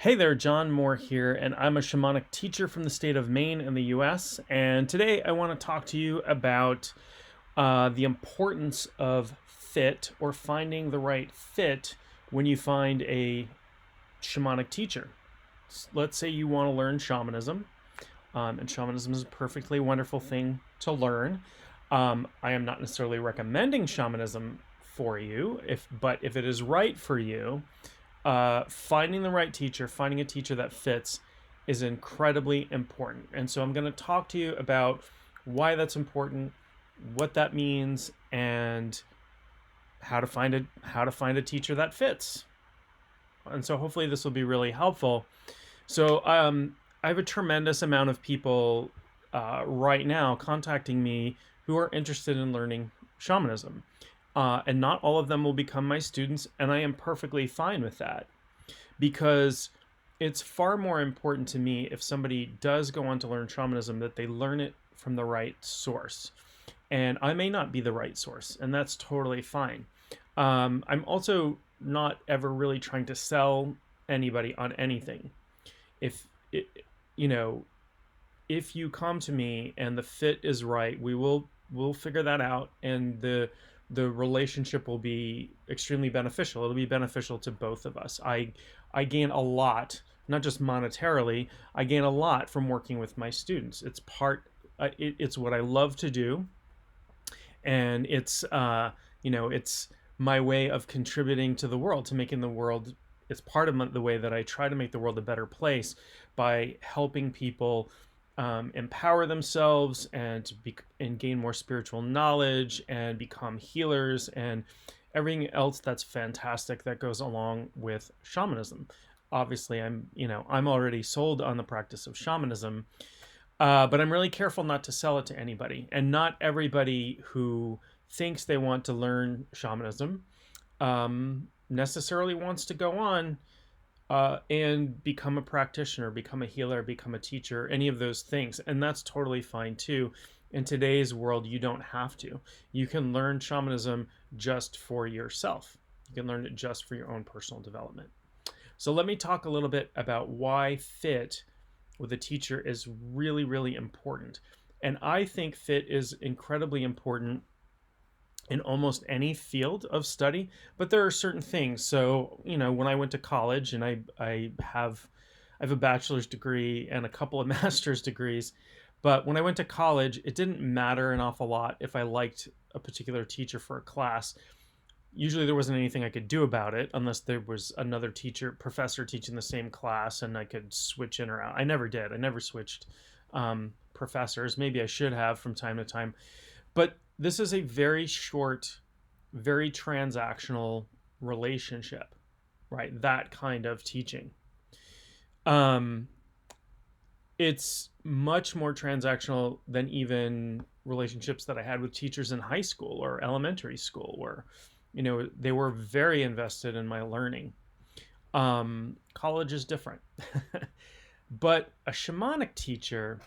Hey there, John Moore here, and I'm a shamanic teacher from the state of Maine in the US. And today I want to talk to you about the importance of fit or finding the right fit when you find a shamanic teacher. Let's say you want to learn shamanism, and shamanism is a perfectly wonderful thing to learn. I am not necessarily recommending shamanism for you, but if it is right for you, finding the right teacher, finding a teacher that fits is incredibly important. And so I'm going to talk to you about why that's important, what that means, and how to find a teacher that fits. And so hopefully this will be really helpful. So I have a tremendous amount of people right now contacting me who are interested in learning shamanism. And not all of them will become my students, and I am perfectly fine with that because it's far more important to me if somebody does go on to learn shamanism that they learn it from the right source. And I may not be the right source, and that's totally fine. I'm also not ever really trying to sell anybody on anything. If it, you know, if you come to me and the fit is right, we'll figure that out, and the relationship will be extremely beneficial. It'll be beneficial to both of us. I gain a lot, not just monetarily. I gain a lot from working with my students. It's what I love to do, and it's my way of contributing to the world, to making the world. It's part of the way that I try to make the world a better place by helping people empower themselves and gain more spiritual knowledge and become healers and everything else that's fantastic that goes along with shamanism. Obviously, I'm already sold on the practice of shamanism, but I'm really careful not to sell it to anybody. And not everybody who thinks they want to learn shamanism necessarily wants to go on and become a practitioner, become a healer, become a teacher, any of those things. And that's totally fine too. In today's world, you don't have to. You can learn shamanism just for yourself. You can learn it just for your own personal development. So let me talk a little bit about why fit with a teacher is really, really important. And I think fit is incredibly important in almost any field of study, but there are certain things. So, when I went to college, and I have a bachelor's degree and a couple of master's degrees, but when I went to college, it didn't matter an awful lot if I liked a particular teacher for a class. Usually there wasn't anything I could do about it unless there was another professor teaching the same class and I could switch in or out. I never did. I never switched professors. Maybe I should have from time to time. But this is a very short, very transactional relationship, right? That kind of teaching. It's much more transactional than even relationships that I had with teachers in high school or elementary school, where, they were very invested in my learning. College is different. But a shamanic teacher,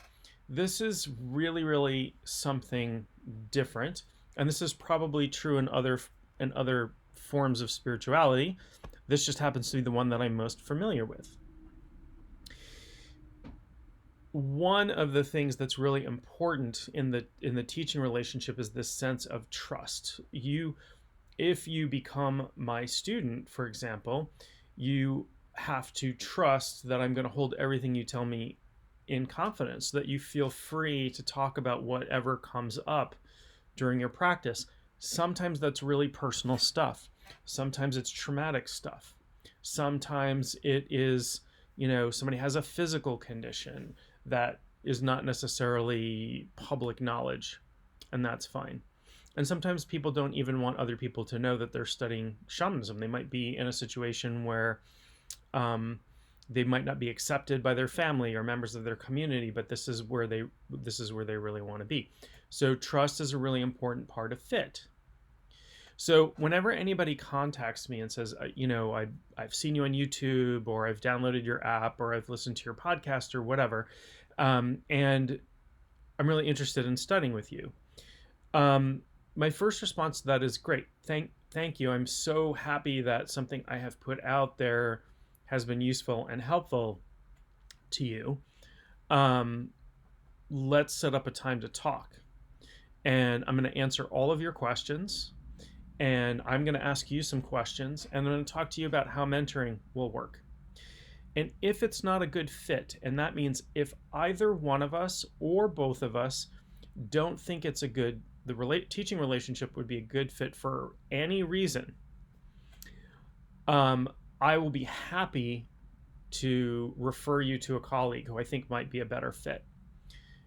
this is really, really something different, and this is probably true in other forms of spirituality. This just happens to be the one that I'm most familiar with. One of the things that's really important in the teaching relationship is this sense of trust. If you become my student, for example, you have to trust that I'm going to hold everything you tell me in confidence, that you feel free to talk about whatever comes up during your practice. Sometimes that's really personal stuff. Sometimes it's traumatic stuff. Sometimes it is, somebody has a physical condition that is not necessarily public knowledge, and that's fine. And sometimes people don't even want other people to know that they're studying shamanism. They might be in a situation where they might not be accepted by their family or members of their community, but this is where they really want to be. So trust is a really important part of fit. So whenever anybody contacts me and says, I've seen you on YouTube, or I've downloaded your app, or I've listened to your podcast, or whatever, and I'm really interested in studying with you, my first response to that is, great, thank you. I'm so happy that something I have put out there has been useful and helpful to you, um, let's set up a time to talk. And I'm going to answer all of your questions. And I'm going to ask you some questions. And I'm going to talk to you about how mentoring will work. And if it's not a good fit, and that means if either one of us or both of us don't think it's a good, teaching relationship would be a good fit for any reason, I will be happy to refer you to a colleague who I think might be a better fit,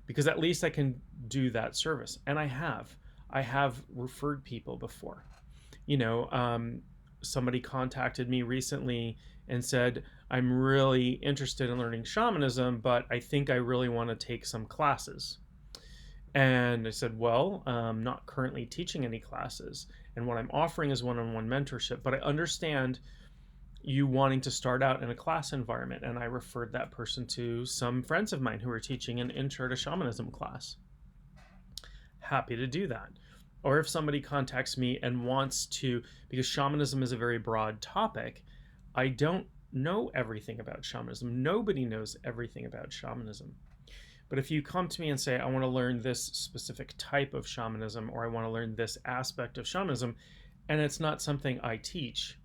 because at least I can do that service. And I have referred people before. Somebody contacted me recently and said, I'm really interested in learning shamanism, but I think I really want to take some classes. And I said, well, I'm not currently teaching any classes, and what I'm offering is one-on-one mentorship, but I understand you wanting to start out in a class environment. And I referred that person to some friends of mine who are teaching an intro to shamanism class. Happy to do that. Or if somebody contacts me and wants to, because shamanism is a very broad topic, I don't know everything about shamanism. Nobody knows everything about shamanism. But if you come to me and say, I want to learn this specific type of shamanism, or I want to learn this aspect of shamanism, and it's not something I teach,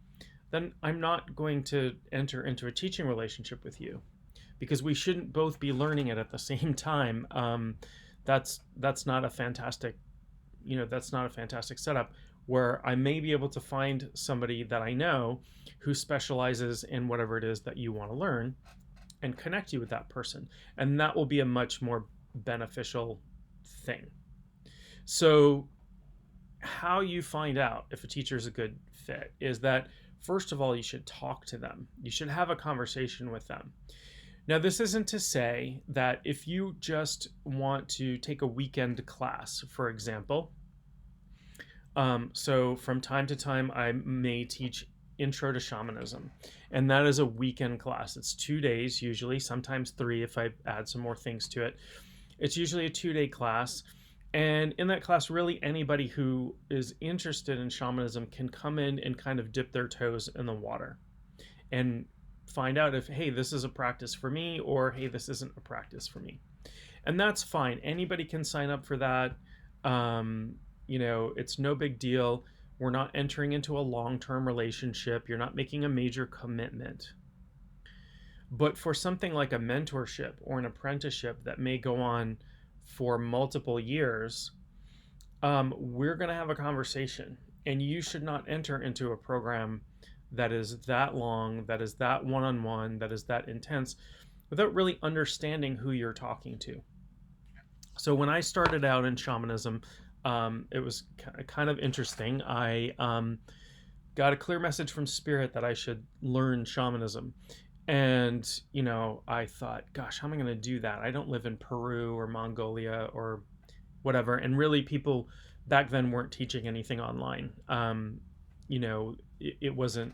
then I'm not going to enter into a teaching relationship with you, because we shouldn't both be learning it at the same time. That's not a fantastic, that's not a fantastic setup, where I may be able to find somebody that I know who specializes in whatever it is that you want to learn and connect you with that person. And that will be a much more beneficial thing. So how you find out if a teacher is a good fit is that, first of all, you should talk to them. You should have a conversation with them. Now, this isn't to say that if you just want to take a weekend class, for example, so from time to time, I may teach Intro to Shamanism, and that is a weekend class. It's 2 days, usually, sometimes 3 if I add some more things to it. It's usually a 2-day class, and in that class, really anybody who is interested in shamanism can come in and kind of dip their toes in the water and find out if, hey, this is a practice for me, or hey, this isn't a practice for me. And that's fine. Anybody can sign up for that. It's no big deal. We're not entering into a long-term relationship. You're not making a major commitment. But for something like a mentorship or an apprenticeship that may go on for multiple years, we're going to have a conversation. And you should not enter into a program that is that long, that is that one-on-one, that is that intense, without really understanding who you're talking to. So when I started out in shamanism, it was kind of interesting. I got a clear message from Spirit that I should learn shamanism. And, I thought, gosh, how am I going to do that? I don't live in Peru or Mongolia or whatever. And really, people back then weren't teaching anything online. It wasn't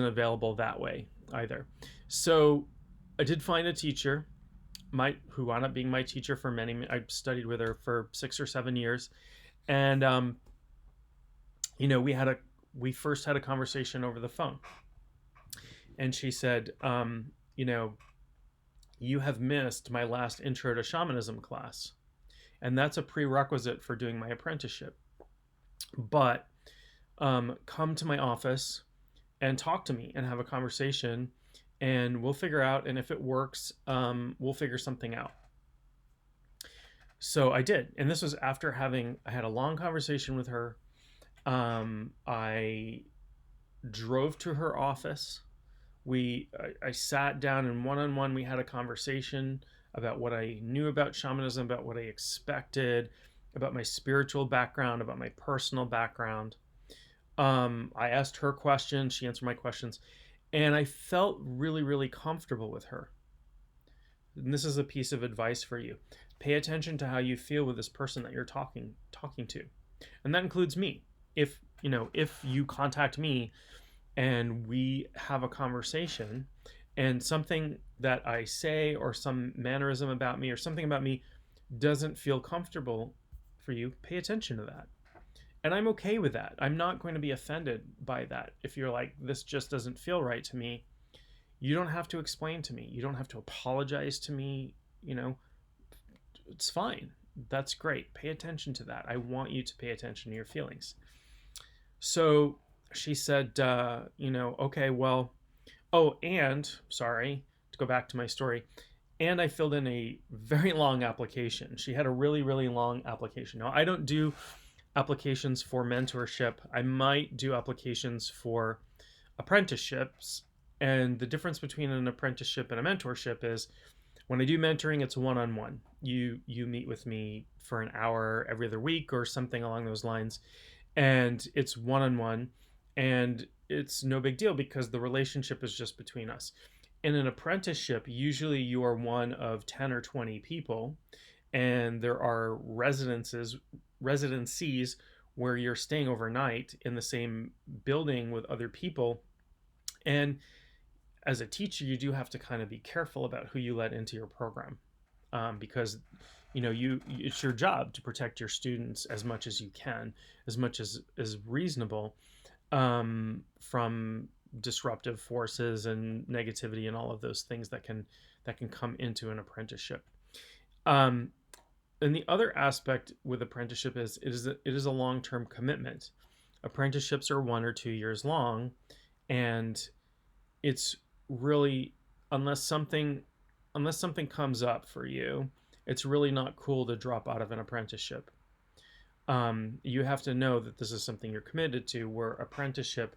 available that way either. So I did find a teacher who wound up being my teacher for I studied with her for 6 or 7 years. And, we first had a conversation over the phone, and she said, you have missed my last Intro to Shamanism class, and that's a prerequisite for doing my apprenticeship. But, come to my office and talk to me and have a conversation, and we'll figure out, and if it works, we'll figure something out. So I did. And this was after I had a long conversation with her. I drove to her office. I sat down, and one-on-one, we had a conversation about what I knew about shamanism, about what I expected, about my spiritual background, about my personal background. I asked her questions. She answered my questions. And I felt really, really comfortable with her. And this is a piece of advice for you. Pay attention to how you feel with this person that you're talking to. And that includes me. If you contact me and we have a conversation, and something that I say or some mannerism about me or something about me doesn't feel comfortable for you, pay attention to that. And I'm okay with that. I'm not going to be offended by that. If you're like, this just doesn't feel right to me, you don't have to explain to me. You don't have to apologize to me. You know, it's fine. That's great. Pay attention to that. I want you to pay attention to your feelings. So she said, okay, well, oh, and sorry to go back to my story. And I filled in a very long application. She had a really, really long application. Now, I don't do applications for mentorship. I might do applications for apprenticeships. And the difference between an apprenticeship and a mentorship is when I do mentoring, it's one-on-one. You meet with me for an hour every other week or something along those lines. And it's one-on-one. And it's no big deal because the relationship is just between us. In an apprenticeship, usually you are one of 10 or 20 people, and there are residencies where you're staying overnight in the same building with other people. And as a teacher, you do have to kind of be careful about who you let into your program, because it's your job to protect your students as much as you can, as much as is reasonable, from disruptive forces and negativity and all of those things that can come into an apprenticeship. And the other aspect with apprenticeship is it is a long-term commitment. Apprenticeships are 1 or 2 years long, and it's really, unless something comes up for you, it's really not cool to drop out of an apprenticeship. You have to know that this is something you're committed to. Where apprenticeship,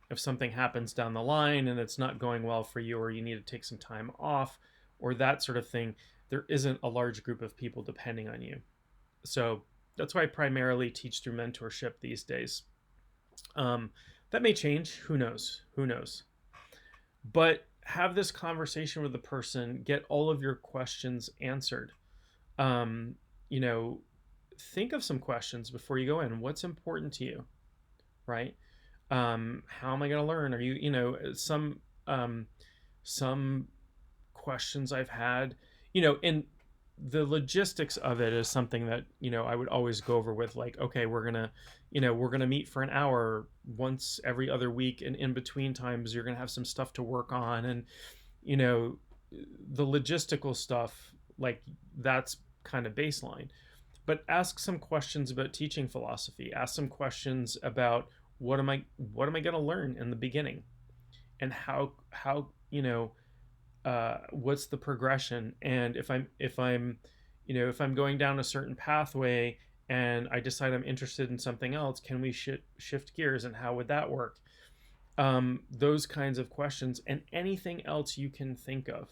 if something happens down the line and it's not going well for you, or you need to take some time off or that sort of thing, there isn't a large group of people depending on you. So that's why I primarily teach through mentorship these days. That may change. Who knows? But have this conversation with the person, get all of your questions answered. Think of some questions before you go in. What's important to you, right? How am I going to learn? Are you, some questions I've had, in the logistics of it is something that, I would always go over with, like, okay, we're going to meet for an hour once every other week. And in between times, you're going to have some stuff to work on. And, the logistical stuff, like, that's kind of baseline. But ask some questions about teaching philosophy. Ask some questions about what am I going to learn in the beginning, and how what's the progression. And if I'm going down a certain pathway and I decide I'm interested in something else, can we shift gears, and how would that work? Those kinds of questions, and anything else you can think of.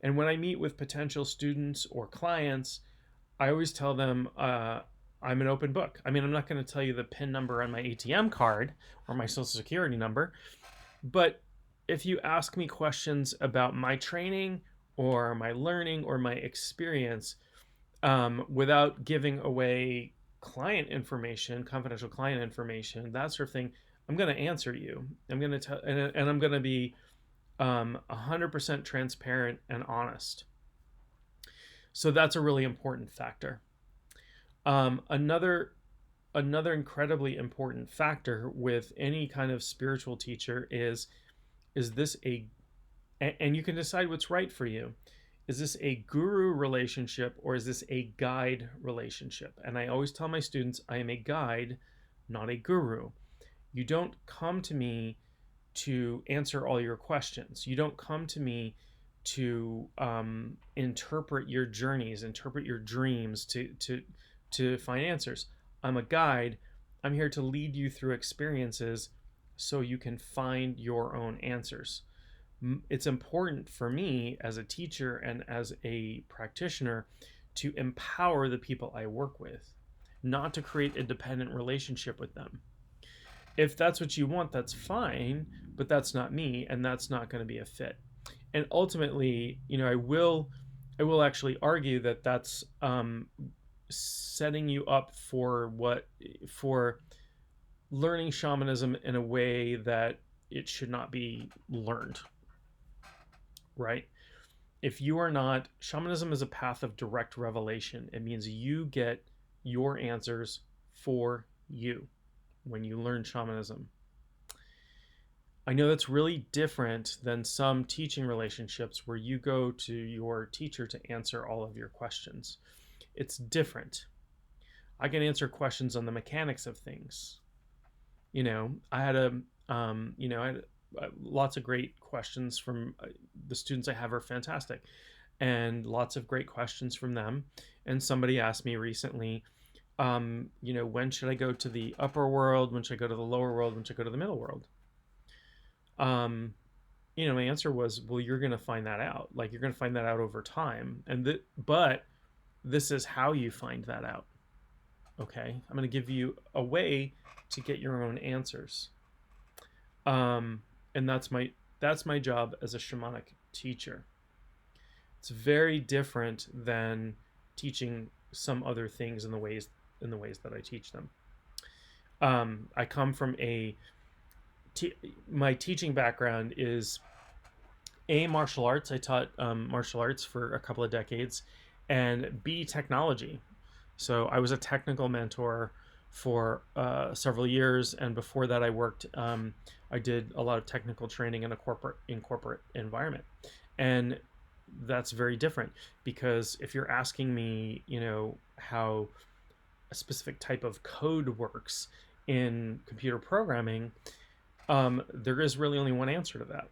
And when I meet with potential students or clients, I always tell them, I'm an open book. I mean, I'm not going to tell you the PIN number on my ATM card or my social security number, but if you ask me questions about my training or my learning or my experience, without giving away client information, confidential client information, that sort of thing, I'm going to answer you. I'm going to tell, and I'm going to be 100% transparent and honest. So that's a really important factor. Another incredibly important factor with any kind of spiritual teacher is this and you can decide what's right for you. Is this a guru relationship, or is this a guide relationship? And I always tell my students, I am a guide, not a guru. You don't come to me to answer all your questions. You don't come to me to interpret your journeys, interpret your dreams, to find answers. I'm a guide. I'm here to lead you through experiences so you can find your own answers. It's important for me as a teacher and as a practitioner to empower the people I work with, not to create a dependent relationship with them. If that's what you want, that's fine, but that's not me, and that's not going to be a fit. And ultimately, I will actually argue that that's setting you up for learning shamanism in a way that it should not be learned, right? If you are not, shamanism is a path of direct revelation. It means you get your answers for you when you learn shamanism. I know that's really different than some teaching relationships where you go to your teacher to answer all of your questions. It's different. I can answer questions on the mechanics of things. I had lots of great questions from the students I have are fantastic, and lots of great questions from them. And somebody asked me recently, when should I go to the upper world? When should I go to the lower world? When should I go to the middle world? My answer was, well, you're going to find that out. Like, you're going to find that out over time. But this is how you find that out. Okay. I'm going to give you a way to get your own answers. And that's my job as a shamanic teacher. It's very different than teaching some other things in the ways that I teach them. I come from my teaching background is martial arts. I taught martial arts for a couple of decades, and B, technology. So I was a technical mentor for several years, and before that, I did a lot of technical training in a corporate environment, and that's very different, because if you're asking me, how a specific type of code works in computer programming, there is really only one answer to that.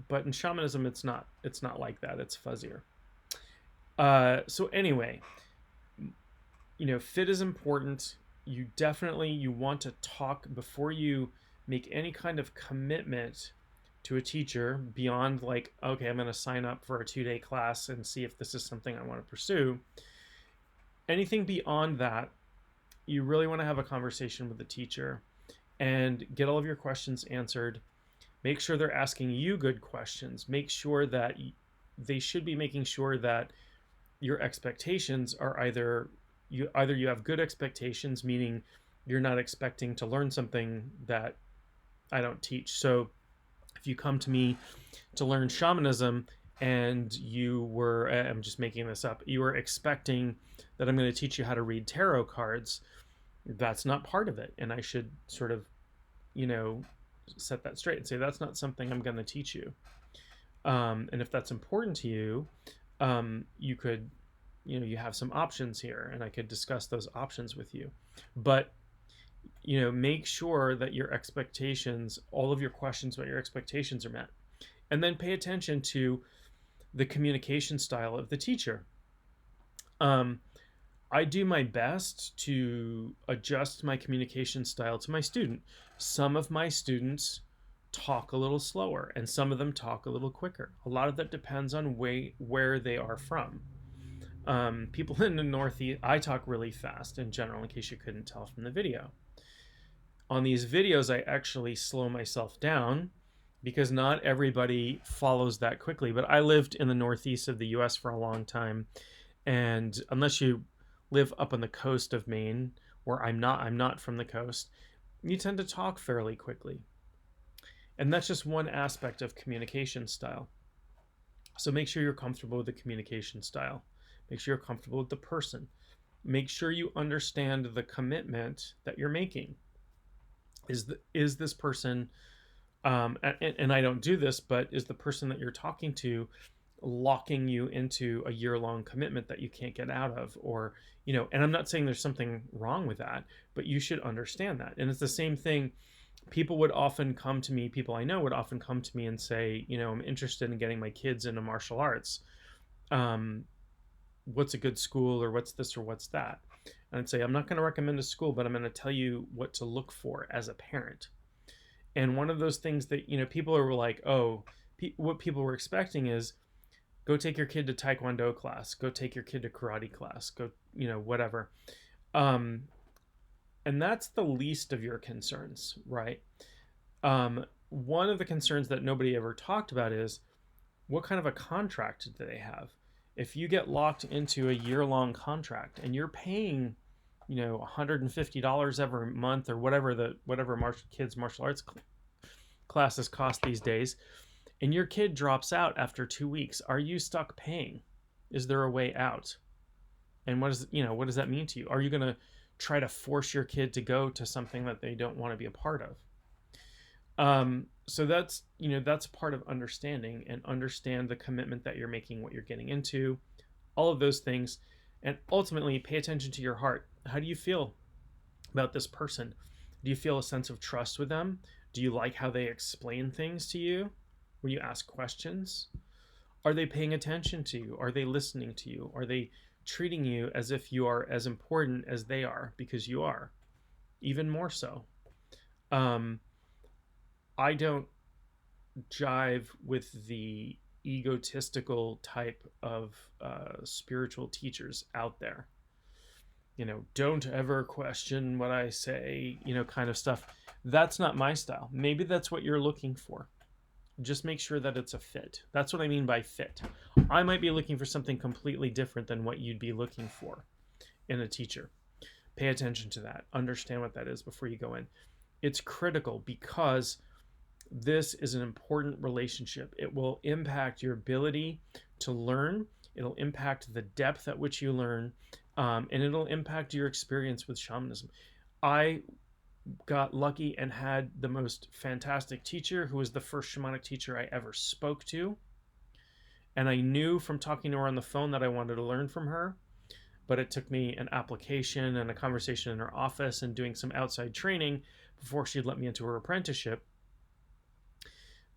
But in shamanism, it's not like that. It's fuzzier. So anyway, fit is important. You want to talk before you make any kind of commitment to a teacher beyond like, okay, I'm going to sign up for a 2-day class and see if this is something I want to pursue. Anything beyond that, you really want to have a conversation with the teacher and get all of your questions answered. Make sure they're asking you good questions. Make sure that they should be making sure that your expectations are either you have good expectations, meaning you're not expecting to learn something that I don't teach. So if you come to me to learn shamanism and I'm just making this up, you were expecting that I'm going to teach you how to read tarot cards, that's not part of it. And I should sort of, set that straight and say, that's not something I'm going to teach you. And if that's important to you, you could, you have some options here, and I could discuss those options with you. But, make sure that your expectations, all of your questions about your expectations are met. And then pay attention to the communication style of the teacher. I do my best to adjust my communication style to my student. Some of my students talk a little slower, and some of them talk a little quicker. A lot of that depends on where they are from. People in the Northeast, I talk really fast in general, in case you couldn't tell from the video. On these videos, I actually slow myself down because not everybody follows that quickly. But I lived in the Northeast of the US for a long time, and unless you live up on the coast of Maine, where I'm not from the coast, you tend to talk fairly quickly. And that's just one aspect of communication style. So make sure you're comfortable with the communication style. Make sure you're comfortable with the person. Make sure you understand the commitment that you're making. Is this person, and I don't do this, but is the person that you're talking to locking you into a year-long commitment that you can't get out of? Or, and I'm not saying there's something wrong with that, but you should understand that. And it's the same thing. People I know would often come to me and say, I'm interested in getting my kids into martial arts. What's a good school, or what's this or what's that? And I'd say, I'm not going to recommend a school, but I'm going to tell you what to look for as a parent. And one of those things that, people are like, what people were expecting is, go take your kid to Taekwondo class, go take your kid to karate class, go, whatever. And that's the least of your concerns, right? One of the concerns that nobody ever talked about is, what kind of a contract do they have? If you get locked into a year-long contract and you're paying, $150 every month, or whatever kids' martial arts classes cost these days, and your kid drops out after 2 weeks, are you stuck paying? Is there a way out? And what does that mean to you? Are you going to try to force your kid to go to something that they don't want to be a part of? So that's part of understanding, and understand the commitment that you're making, what you're getting into, all of those things. And ultimately pay attention to your heart. How do you feel about this person? Do you feel a sense of trust with them? Do you like how they explain things to you when you ask questions? Are they paying attention to you? Are they listening to you? Are they treating you as if you are as important as they are? Because you are, even more so. I don't jive with the egotistical type of spiritual teachers out there. Don't ever question what I say, kind of stuff. That's not my style. Maybe that's what you're looking for. Just make sure that it's a fit. That's what I mean by fit. I might be looking for something completely different than what you'd be looking for in a teacher. Pay attention to that. Understand what that is before you go in. It's critical because this is an important relationship. It will impact your ability to learn. It'll impact the depth at which you learn, and it'll impact your experience with shamanism. I got lucky and had the most fantastic teacher who was the first shamanic teacher I ever spoke to. And I knew from talking to her on the phone that I wanted to learn from her, but it took me an application and a conversation in her office and doing some outside training before she'd let me into her apprenticeship.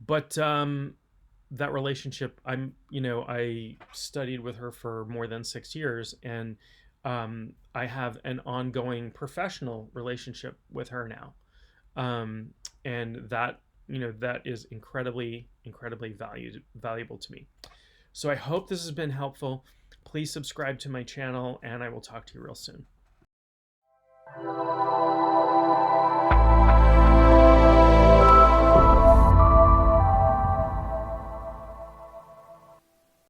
But that relationship, I studied with her for more than 6 years, and I have an ongoing professional relationship with her now, and that is incredibly, incredibly valuable to me. So I hope this has been helpful. Please subscribe to my channel, and I will talk to you real soon.